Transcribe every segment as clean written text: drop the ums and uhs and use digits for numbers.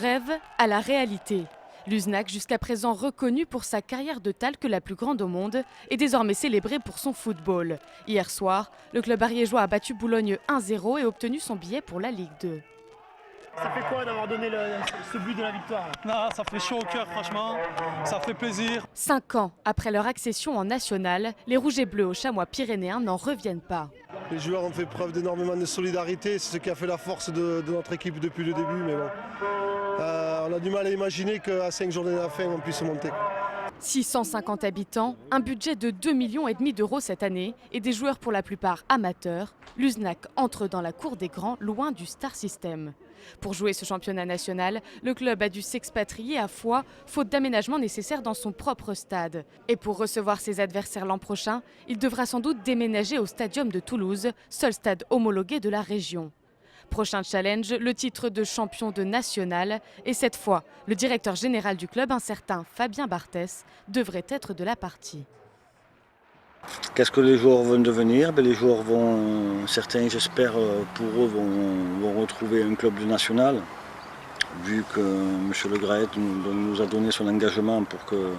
rêve à la réalité. L'Uznac, jusqu'à présent reconnu pour sa carrière de talc la plus grande au monde, est désormais célébré pour son football. Hier soir, le club ariégeois a battu Boulogne 1-0 et obtenu son billet pour la Ligue 2. Ça fait quoi d'avoir donné ce but de la victoire? Non, ça fait chaud au cœur, franchement. Ça fait plaisir. 5 ans après leur accession en national, les Rouges et Bleus aux Chamois pyrénéens n'en reviennent pas. Les joueurs ont fait preuve d'énormément de solidarité, c'est ce qui a fait la force de notre équipe depuis le début. Mais bon, on a du mal à imaginer qu'à 5 journées de la fin, on puisse monter. 650 habitants, un budget de 2,5 millions d'euros cette année et des joueurs pour la plupart amateurs, l'Uznac entre dans la cour des grands, loin du star system. Pour jouer ce championnat national, le club a dû s'expatrier à Foix, faute d'aménagement nécessaire dans son propre stade. Et pour recevoir ses adversaires l'an prochain, il devra sans doute déménager au Stadium de Toulouse, seul stade homologué de la région. Prochain challenge, le titre de champion de national. Et cette fois, le directeur général du club, un certain Fabien Barthès, devrait être de la partie. Qu'est-ce que les joueurs vont devenir? Les joueurs vont, certains j'espère pour eux, vont retrouver un club de national, vu que M. Le Graët nous a donné son engagement pour que,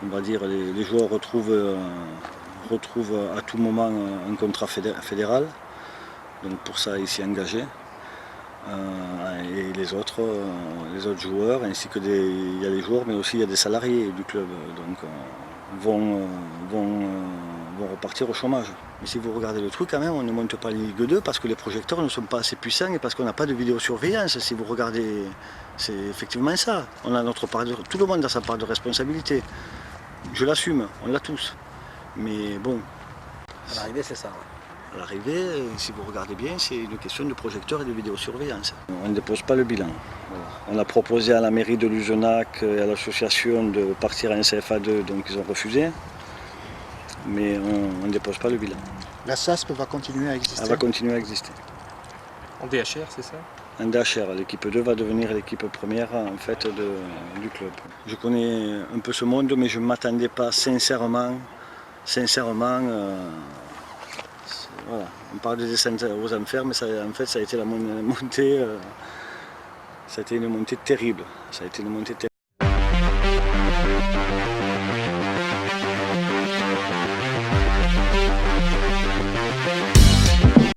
on va dire, les joueurs retrouvent à tout moment un contrat fédéral. Donc pour ça, il s'est engagé. Et les autres joueurs, ainsi que il y a les joueurs, mais aussi il y a des salariés du club, donc vont repartir au chômage. Mais si vous regardez le truc, quand même, on ne monte pas la Ligue 2 parce que les projecteurs ne sont pas assez puissants et parce qu'on n'a pas de vidéosurveillance. Si vous regardez, c'est effectivement ça. On a notre part tout le monde a sa part de responsabilité. Je l'assume, on l'a tous. Mais bon. À l'arrivée, c'est ça. Ouais. À l'arrivée, si vous regardez bien, c'est une question de projecteur et de vidéosurveillance. On ne dépose pas le bilan. On a proposé à la mairie de Luzenac et à l'association de partir en CFA2, donc ils ont refusé. Mais on ne dépose pas le bilan. La SASP va continuer à exister? Elle va continuer à exister. En DHR, c'est ça? En DHR, l'équipe 2 va devenir l'équipe première en fait, du club. Je connais un peu ce monde, mais je ne m'attendais pas sincèrement. Voilà. On parle de descente aux enfers, mais ça, en fait, ça a été la montée. Ça a été une montée terrible.